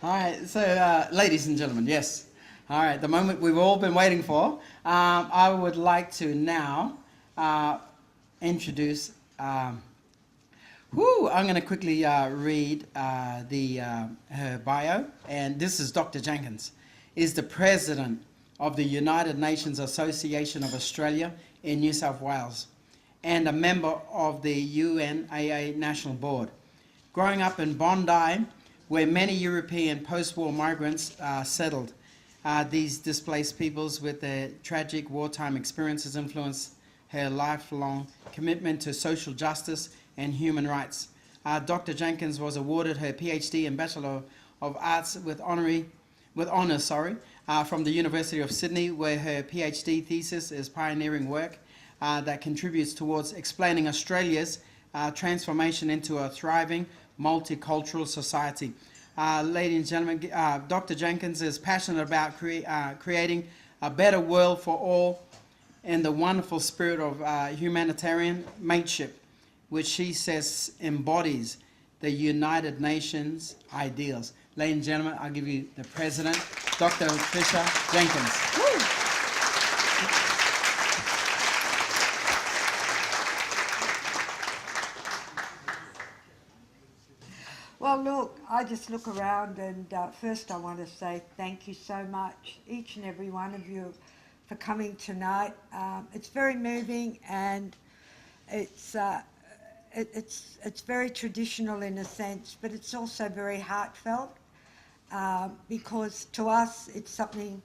All right, so ladies and gentlemen, yes. All right, the moment we've all been waiting for. I would like to now introduce. I'm going to quickly read her bio, and this is Dr. Jenkins. Is the president of the United Nations Association of Australia in New South Wales, and a member of the UNAA National Board. Growing up in Bondi, where many European post-war migrants settled, these displaced peoples with their tragic wartime experiences influenced her lifelong commitment to social justice and human rights. Dr. Jenkins was awarded her PhD and Bachelor of Arts with honours from the University of Sydney, where her PhD thesis is pioneering work that contributes towards explaining Australia's transformation into a thriving multicultural society. Ladies and gentlemen, Dr. Jenkins is passionate about creating a better world for all in the wonderful spirit of humanitarian mateship, which she says embodies the United Nations ideals. Ladies and gentlemen, I'll give you the President, Dr. Alicia Jenkins. Woo! Well, look, I just look around and first I want to say thank you so much, each and every one of you, for coming tonight. It's very moving, and it's very traditional in a sense, but it's also very heartfelt because to us it's something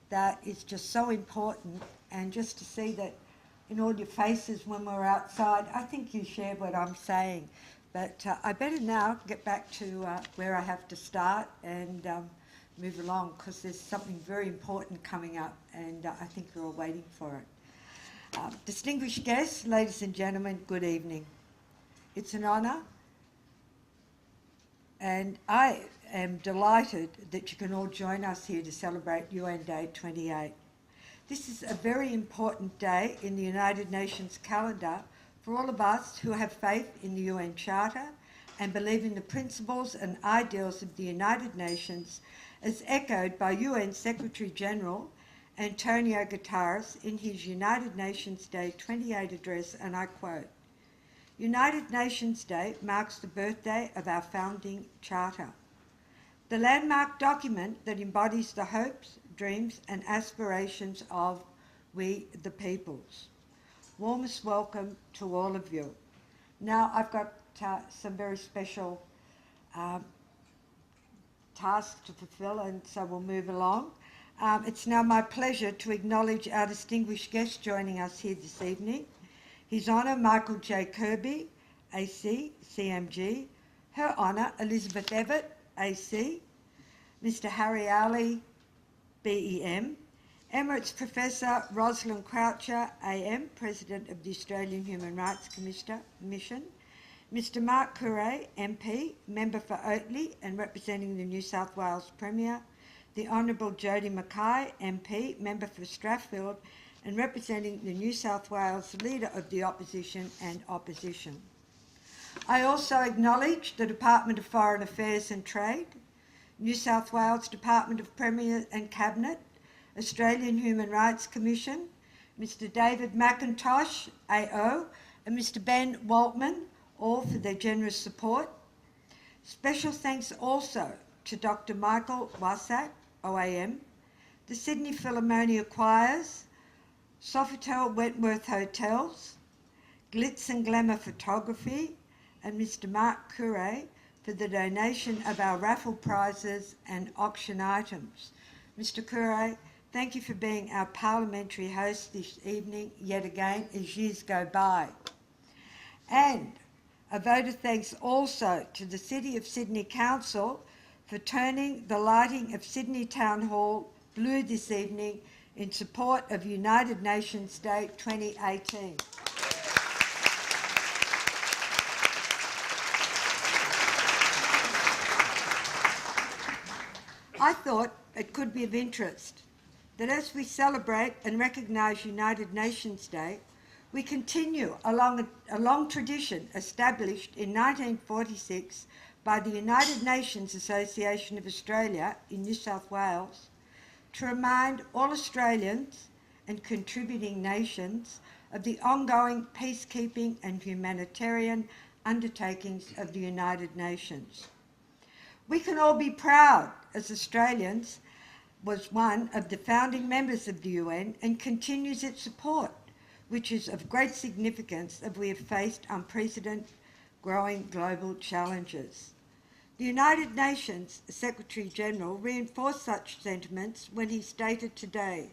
that is just so important, and just to see that in all your faces when we're outside, I think you share what I'm saying. But I better now get back to where I have to start and move along, because there's something very important coming up, and I think you're all waiting for it. Distinguished guests, ladies and gentlemen, good evening. It's an honour, and I am delighted that you can all join us here to celebrate UN Day 28. This is a very important day in the United Nations calendar for all of us who have faith in the UN Charter and believe in the principles and ideals of the United Nations as echoed by UN Secretary-General Antonio Guterres in his United Nations Day 28 address, and I quote, "United Nations Day marks the birthday of our founding charter, the landmark document that embodies the hopes, dreams and aspirations of we the peoples. Warmest welcome to all of you." Now I've got some very special tasks to fulfill, and so we'll move along. It's now my pleasure to acknowledge our distinguished guest joining us here this evening. His Honour Michael J. Kirby, AC, CMG. Her Honour Elizabeth Evatt, AC. Mr. Harry Ali, BEM. Emeritus Professor Rosalind Croucher, AM, President of the Australian Human Rights Commission. Mr. Mark Curray, MP, Member for Oatley and representing the New South Wales Premier. The Honourable Jodie Mackay, MP, Member for Strathfield and representing the New South Wales Leader of the Opposition and Opposition. I also acknowledge the Department of Foreign Affairs and Trade, New South Wales Department of Premier and Cabinet, Australian Human Rights Commission, Mr. David McIntosh, AO, and Mr. Ben Waltman, all for their generous support. Special thanks also to Dr. Michael Massa, OAM, the Sydney Philharmonia Choirs, Sofitel Wentworth Hotels, Glitz and Glamour Photography, and Mr. Mark Curray for the donation of our raffle prizes and auction items. Mr. Curray, thank you for being our parliamentary host this evening, yet again, as years go by. And a vote of thanks also to the City of Sydney Council for turning the lighting of Sydney Town Hall blue this evening in support of United Nations Day 2018. I thought it could be of interest that as we celebrate and recognise United Nations Day, we continue along a long tradition established in 1946 by the United Nations Association of Australia in New South Wales to remind all Australians and contributing nations of the ongoing peacekeeping and humanitarian undertakings of the United Nations. We can all be proud as Australians was one of the founding members of the UN and continues its support, which is of great significance as we have faced unprecedented growing global challenges. The United Nations Secretary-General reinforced such sentiments when he stated today,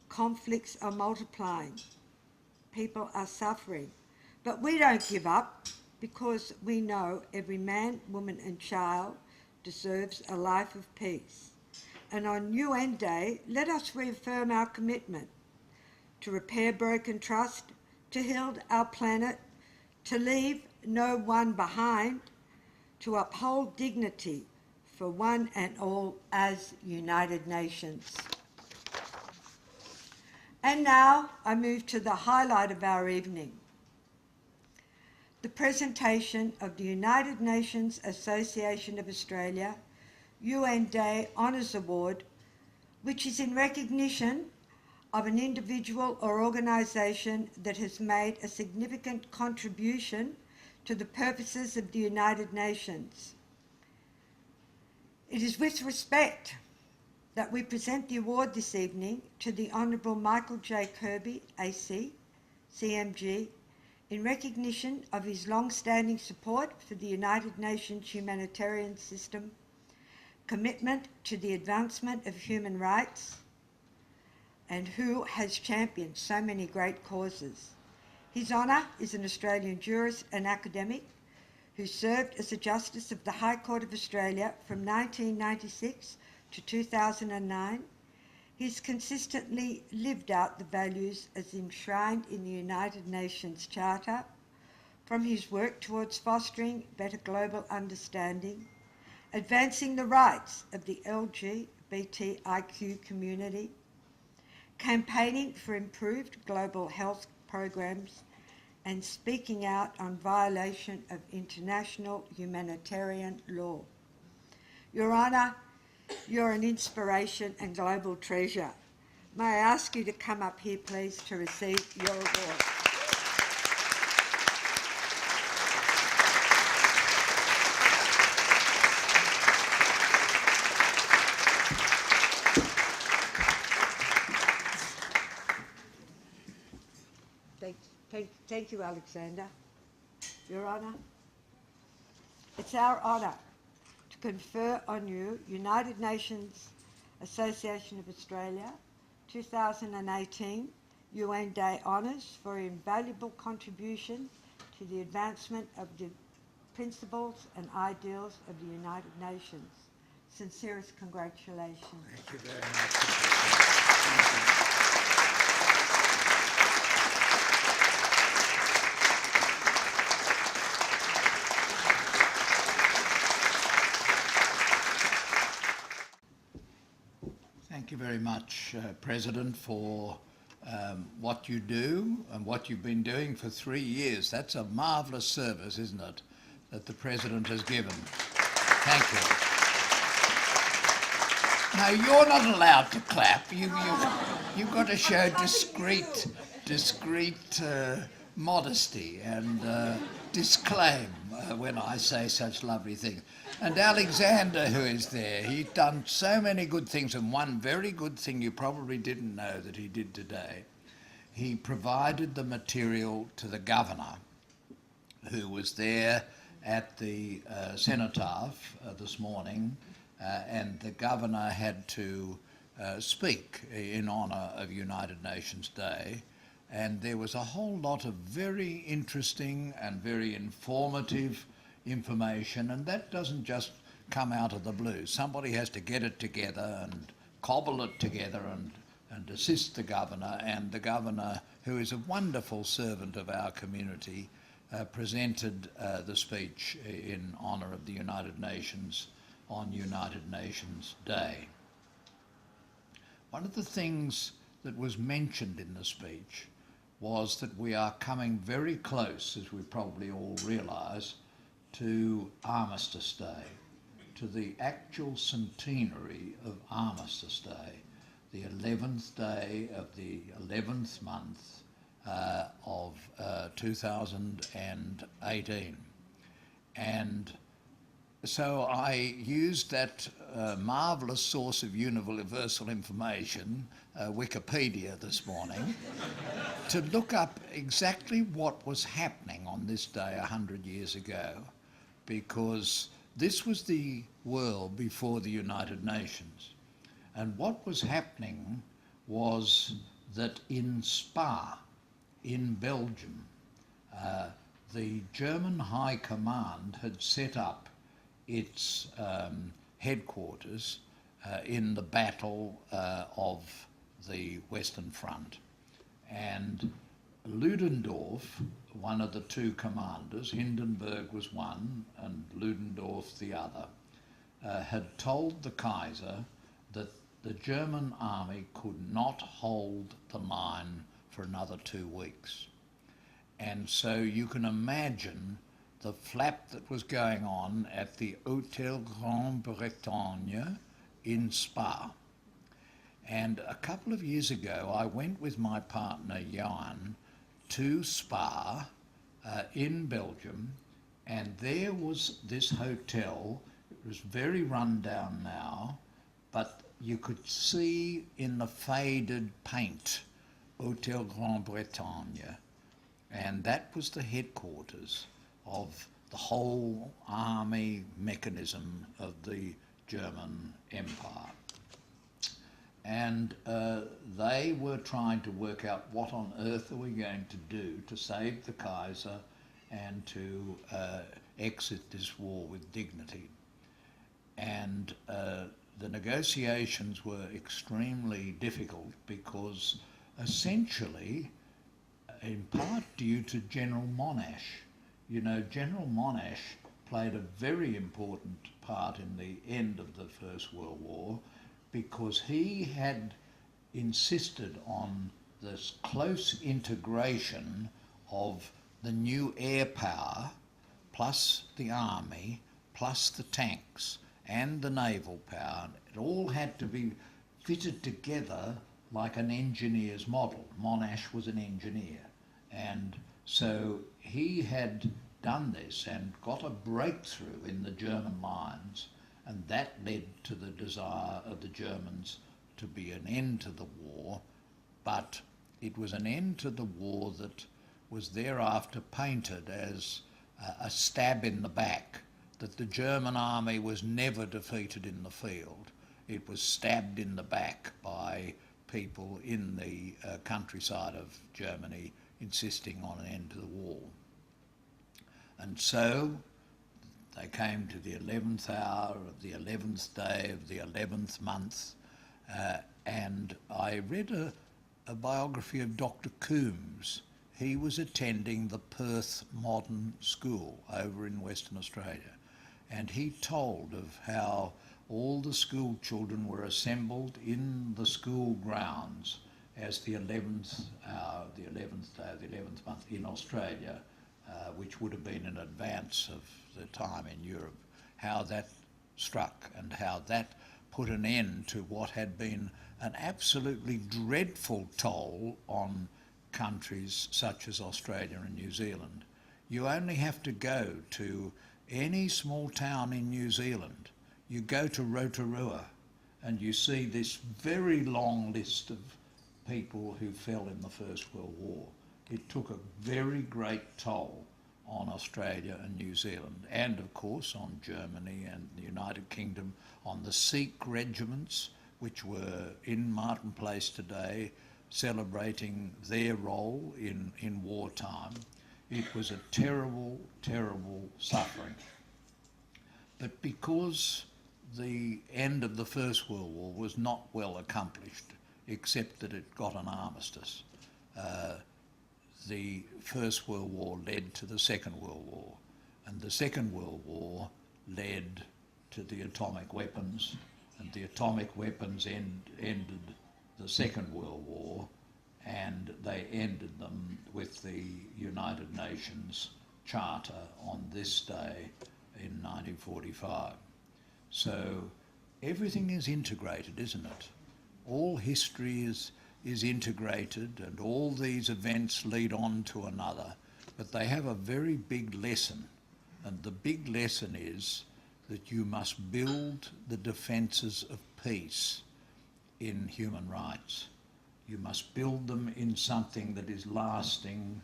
conflicts are multiplying, people are suffering, but we don't give up because we know every man, woman and child deserves a life of peace. And on UN Day, let us reaffirm our commitment to repair broken trust, to heal our planet, to leave no one behind, to uphold dignity for one and all as United Nations. And now I move to the highlight of our evening, the presentation of the United Nations Association of Australia UN Day Honours Award, which is in recognition of an individual or organisation that has made a significant contribution to the purposes of the United Nations. It is with respect that we present the award this evening to the Honourable Michael J. Kirby, AC, CMG, in recognition of his long-standing support for the United Nations humanitarian system, commitment to the advancement of human rights, and who has championed so many great causes. His Honour is an Australian jurist and academic who served as a Justice of the High Court of Australia from 1996 to 2009. He's consistently lived out the values as enshrined in the United Nations Charter, from his work towards fostering better global understanding, advancing the rights of the LGBTIQ community, campaigning for improved global health programs, and speaking out on violation of international humanitarian law. Your Honour, you're an inspiration and global treasure. May I ask you to come up here, please, to receive your award. Thank you, Alexander. Your Honour, it's our honour to confer on you United Nations Association of Australia 2018 UN Day Honours for invaluable contribution to the advancement of the principles and ideals of the United Nations. Sincerest congratulations. Thank you very much. Thank you very much, President, for what you do and what you've been doing for 3 years. That's a marvellous service, isn't it, that the President has given. Thank you. Now, you're not allowed to clap. You've got to show discreet modesty and disclaim when I say such lovely things. And Alexander, who is there, he's done so many good things, and one very good thing you probably didn't know that he did today, he provided the material to the governor, who was there at the cenotaph this morning, and the governor had to speak in honour of United Nations Day, and there was a whole lot of very interesting and very informative information, and that doesn't just come out of the blue. Somebody has to get it together and cobble it together and assist the governor, and the governor, who is a wonderful servant of our community, presented the speech in honour of the United Nations on United Nations Day. One of the things that was mentioned in the speech was that we are coming very close, as we probably all realise, to Armistice Day, to the actual centenary of Armistice Day, the 11th day of the 11th month of 2018. And so I used that marvellous source of universal information, Wikipedia, this morning, to look up exactly what was happening on this day 100 years ago, because this was the world before the United Nations. And what was happening was that in Spa, in Belgium, the German High Command had set up its headquarters in the Battle of the Western Front. And Ludendorff, one of the two commanders, Hindenburg was one and Ludendorff the other, had told the Kaiser that the German army could not hold the line for another 2 weeks. And so you can imagine the flap that was going on at the Hôtel Grande Bretagne in Spa. And a couple of years ago, I went with my partner, Jan, to Spa in Belgium, and there was this hotel. It was very run down now, but you could see in the faded paint, Hôtel Grande Bretagne, and that was the headquarters of the whole army mechanism of the German Empire. And they were trying to work out what on earth are we going to do to save the Kaiser and to exit this war with dignity. And the negotiations were extremely difficult because essentially, in part due to General Monash. You know, General Monash played a very important part in the end of the First World War because he had insisted on this close integration of the new air power plus the army plus the tanks and the naval power. It all had to be fitted together like an engineer's model. Monash was an engineer, and so he had done this and got a breakthrough in the German lines, and that led to the desire of the Germans to be an end to the war, but it was an end to the war that was thereafter painted as a stab in the back, that the German army was never defeated in the field. It was stabbed in the back by people in the countryside of Germany insisting on an end to the war. And so they came to the 11th hour of the 11th day of the 11th month, and I read a biography of Dr. Coombs. He was attending the Perth Modern School over in Western Australia, and he told of how all the school children were assembled in the school grounds as the 11th hour, the 11th day of the 11th month in Australia, which would have been in advance of the time in Europe, how that struck and how that put an end to what had been an absolutely dreadful toll on countries such as Australia and New Zealand. You only have to go to any small town in New Zealand. You go to Rotorua and you see this very long list of people who fell in the First World War. It took a very great toll on Australia and New Zealand, and of course on Germany and the United Kingdom, on the Sikh regiments which were in Martin Place today celebrating their role in wartime. It was a terrible, terrible suffering. But because the end of the First World War was not well accomplished, except that it got an armistice, the First World War led to the Second World War, and the Second World War led to the atomic weapons, and the atomic weapons ended the Second World War, and they ended them with the United Nations Charter on this day in 1945. So everything is integrated, isn't it? All history is integrated, and all these events lead on to another, but they have a very big lesson, and the big lesson is that you must build the defences of peace in human rights. You must build them in something that is lasting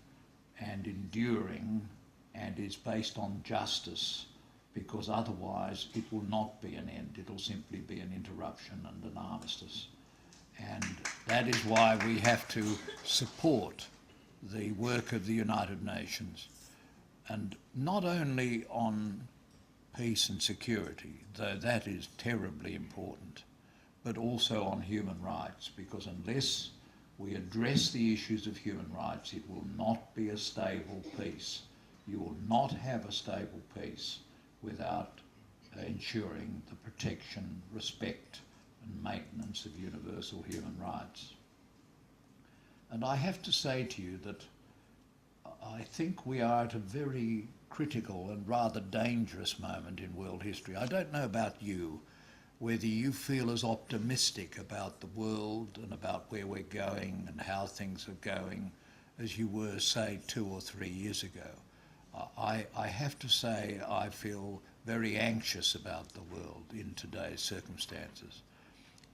and enduring and is based on justice, because otherwise it will not be an end. It'll simply be an interruption and an armistice. And that is why we have to support the work of the United Nations, and not only on peace and security, though that is terribly important, but also on human rights, because unless we address the issues of human rights, it will not be a stable peace. You will not have a stable peace without ensuring the protection, respect and maintenance of universal human rights. And I have to say to you that I think we are at a very critical and rather dangerous moment in world history. I don't know about you, whether you feel as optimistic about the world and about where we're going and how things are going as you were, say, 2 or 3 years ago. I have to say I feel very anxious about the world in today's circumstances.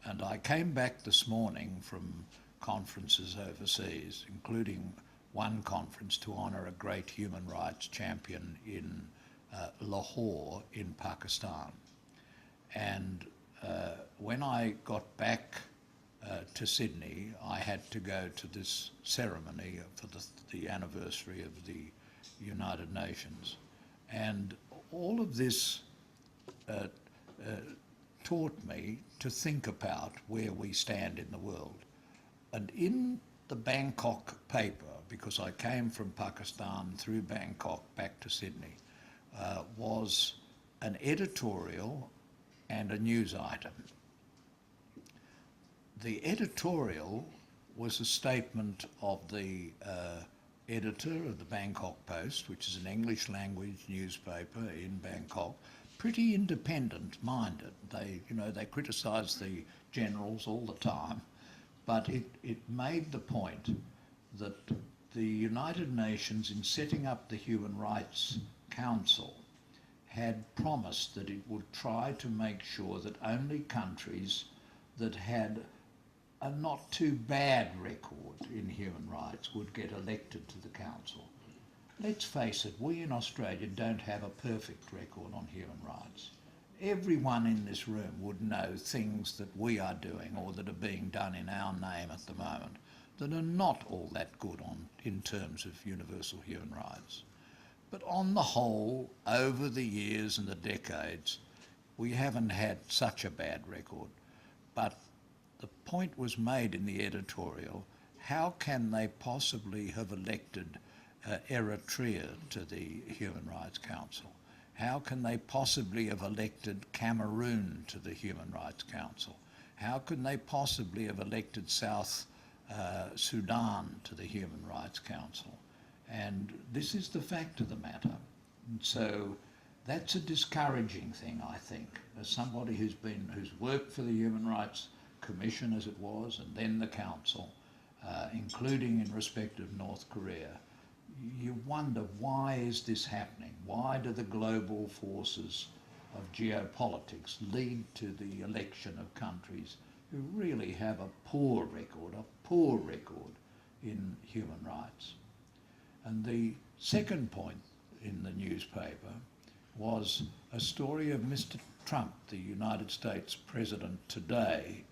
And I came back this morning from conferences overseas, including one conference to honour a great human rights champion in Lahore in Pakistan. And when I got back to Sydney, I had to go to this ceremony for the anniversary of the United Nations. And all of this taught me to think about where we stand in the world. And in the Bangkok paper, because I came from Pakistan through Bangkok back to Sydney, was an editorial and a news item. The editorial was a statement of the editor of the Bangkok Post, which is an English language newspaper in Bangkok, pretty independent-minded. They criticised the generals all the time, but it made the point that the United Nations, in setting up the Human Rights Council, had promised that it would try to make sure that only countries that had a not too bad record in human rights would get elected to the council. Let's face it, we in Australia don't have a perfect record on human rights. Everyone in this room would know things that we are doing or that are being done in our name at the moment that are not all that good in terms of universal human rights. But on the whole, over the years and the decades, we haven't had such a bad record. But the point was made in the editorial, how can they possibly have elected Eritrea to the Human Rights Council? How can they possibly have elected Cameroon to the Human Rights Council? How can they possibly have elected South Sudan to the Human Rights Council? And this is the fact of the matter. And so that's a discouraging thing, I think, as somebody who's worked for the Human Rights Commission, as it was, and then the Council, including in respect of North Korea. You wonder, why is this happening? Why do the global forces of geopolitics lead to the election of countries who really have a poor record in human rights? And the second point in the newspaper was a story of Mr. Trump, the United States President today,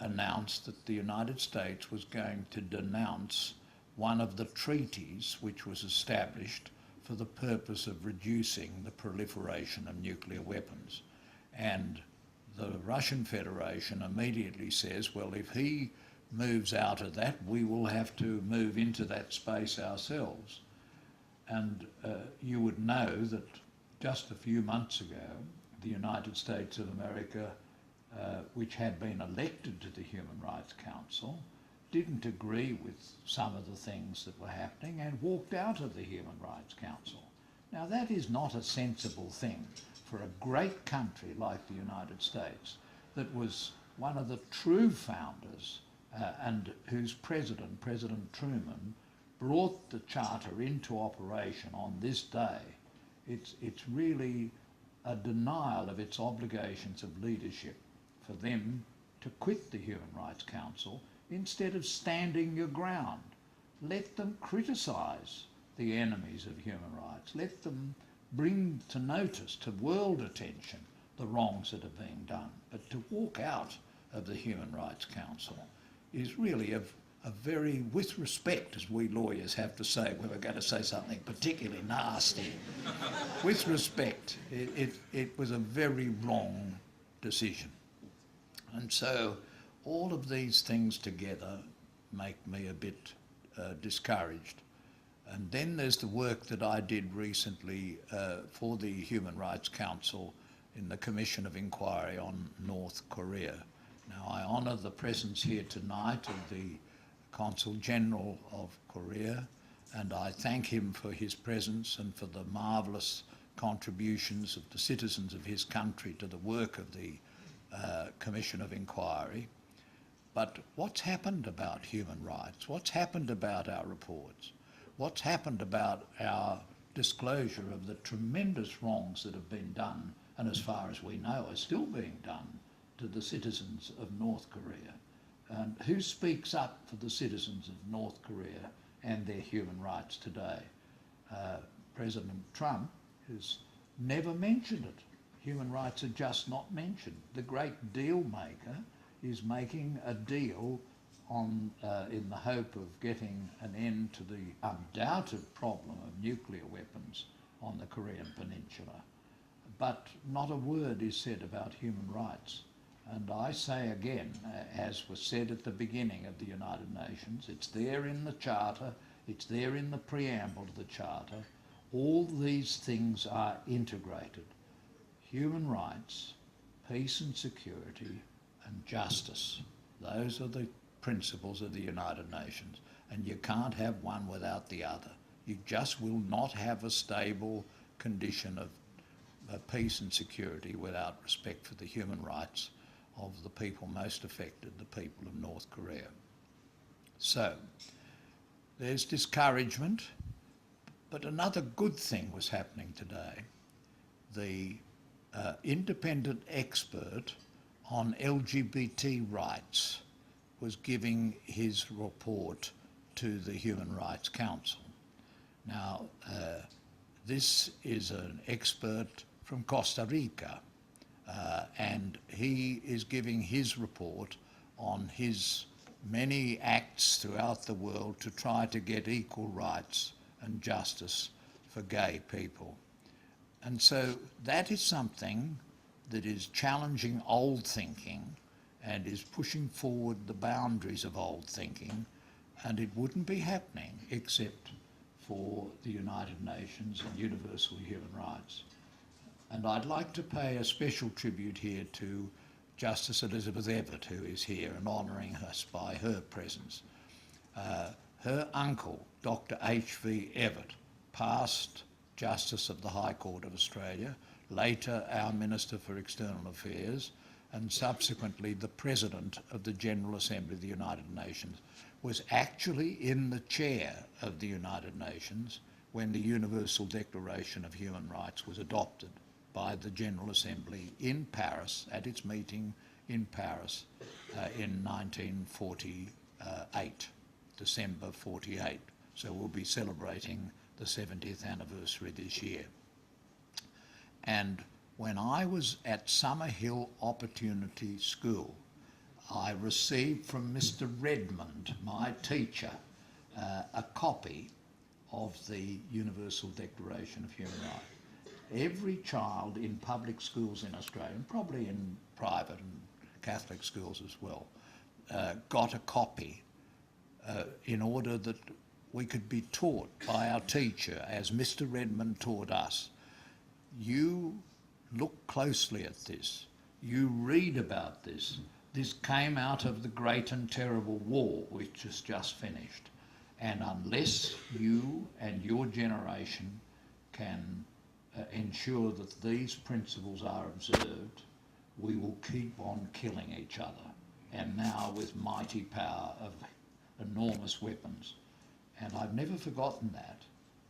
announced that the United States was going to denounce one of the treaties which was established for the purpose of reducing the proliferation of nuclear weapons. And the Russian Federation immediately says, well, if he moves out of that, we will have to move into that space ourselves. And you would know that just a few months ago, the United States of America, which had been elected to the Human Rights Council, didn't agree with some of the things that were happening and walked out of the Human Rights Council. Now that is not a sensible thing for a great country like the United States that was one of the true founders and whose president, President Truman, brought the Charter into operation on this day. It's really a denial of its obligations of leadership for them to quit the Human Rights Council instead of standing your ground. Let them criticise the enemies of human rights. Let them bring to notice, to world attention, the wrongs that are being done. But to walk out of the Human Rights Council is really a very, with respect, as we lawyers have to say when we're going to say something particularly nasty, with respect, it was a very wrong decision. And so all of these things together make me a bit discouraged. And then there's the work that I did recently for the Human Rights Council in the Commission of Inquiry on North Korea. Now, I honour the presence here tonight of the Consul General of Korea, and I thank him for his presence and for the marvellous contributions of the citizens of his country to the work of the Commission of Inquiry. But what's happened about human rights? What's happened about our reports? What's happened about our disclosure of the tremendous wrongs that have been done, and as far as we know are still being done, to the citizens of North Korea? And who speaks up for the citizens of North Korea and their human rights today? President Trump has never mentioned it. Human rights are just not mentioned. The great deal maker is making a deal on, in the hope of getting an end to the undoubted problem of nuclear weapons on the Korean Peninsula. But not a word is said about human rights. And I say again, as was said at the beginning of the United Nations, it's there in the Charter, it's there in the preamble to the Charter. All these things are integrated. Human rights, peace and security, and justice. Those are the principles of the United Nations. And you can't have one without the other. You just will not have a stable condition of peace and security without respect for the human rights of the people most affected, the people of North Korea. So, there's discouragement, but another good thing was happening today. The independent expert on LGBT rights was giving his report to the Human Rights Council. Now, this is an expert from Costa Rica, and he is giving his report on his many acts throughout the world to try to get equal rights and justice for gay people. And so that is something that is challenging old thinking and is pushing forward the boundaries of old thinking, and it wouldn't be happening except for the United Nations and universal human rights. And I'd like to pay a special tribute here to Justice Elizabeth Evatt, who is here, and honouring us by her presence. Her uncle, Dr. H.V. Evatt, past Justice of the High Court of Australia, later our Minister for External Affairs, and subsequently the President of the General Assembly of the United Nations, was actually in the chair of the United Nations when the Universal Declaration of Human Rights was adopted by the General Assembly in Paris, at its meeting in Paris in 1948, December 48. So we'll be celebrating the 70th anniversary this year. And when I was at Summerhill Opportunity School, I received from Mr. Redmond, my teacher, a copy of the Universal Declaration of Human Rights. Every child in public schools in Australia, and probably in private and Catholic schools as well, got a copy in order that we could be taught by our teacher, as Mr. Redmond taught us. You look closely at this. You read about this. This came out of the great and terrible war which has just finished. And unless you and your generation can ensure that these principles are observed, we will keep on killing each other, and now with mighty power of enormous weapons. And I've never forgotten that.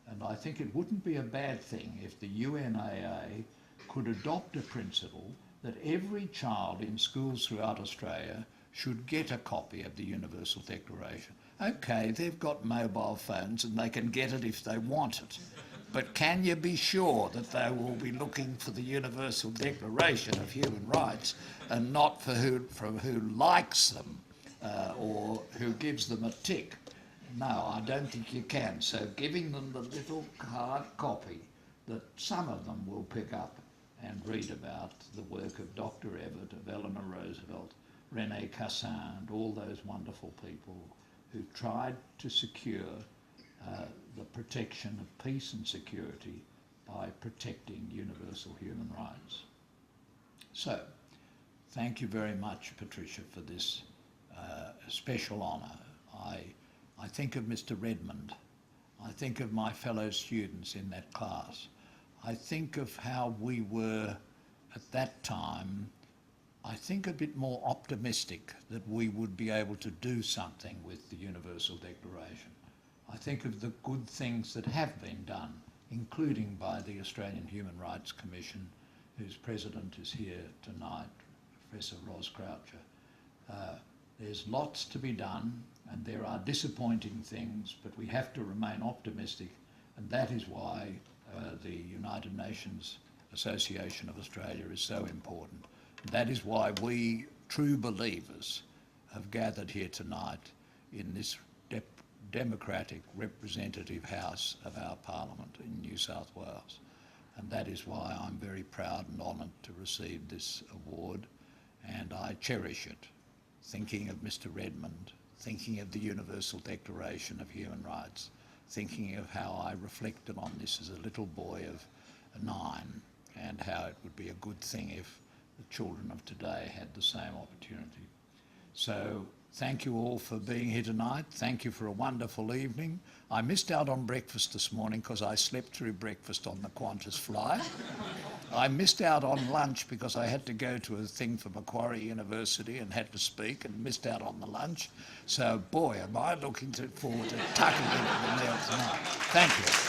And I think it wouldn't be a bad thing if the UNAA could adopt a principle that every child in schools throughout Australia should get a copy of the Universal Declaration. Okay, they've got mobile phones and they can get it if they want it. But can you be sure that they will be looking for the Universal Declaration of Human Rights and not for who likes them or who gives them a tick? No, I don't think you can. So giving them the little hard copy that some of them will pick up and read about the work of Dr. Everett, of Eleanor Roosevelt, Rene Cassin, and all those wonderful people who tried to secure the protection of peace and security by protecting universal human rights. So, thank you very much, Patricia, for this special honour. I think of Mr. Redmond. I think of my fellow students in that class. I think of how we were at that time, I think a bit more optimistic that we would be able to do something with the Universal Declaration. I think of the good things that have been done, including by the Australian Human Rights Commission, whose president is here tonight, Professor Ros Croucher. There's lots to be done, and there are disappointing things, but we have to remain optimistic, and that is why the United Nations Association of Australia is so important. That is why we, true believers, have gathered here tonight in this democratic representative house of our Parliament in New South Wales. And that is why I'm very proud and honoured to receive this award, and I cherish it, thinking of Mr. Redmond, thinking of the Universal Declaration of Human Rights, thinking of how I reflected on this as a little boy of 9, and how it would be a good thing if the children of today had the same opportunity. So thank you all for being here tonight. Thank you for a wonderful evening. I missed out on breakfast this morning because I slept through breakfast on the Qantas flight. I missed out on lunch because I had to go to a thing for Macquarie University and had to speak, and missed out on the lunch. So boy, am I looking forward to tucking into the meal tonight. Thank you.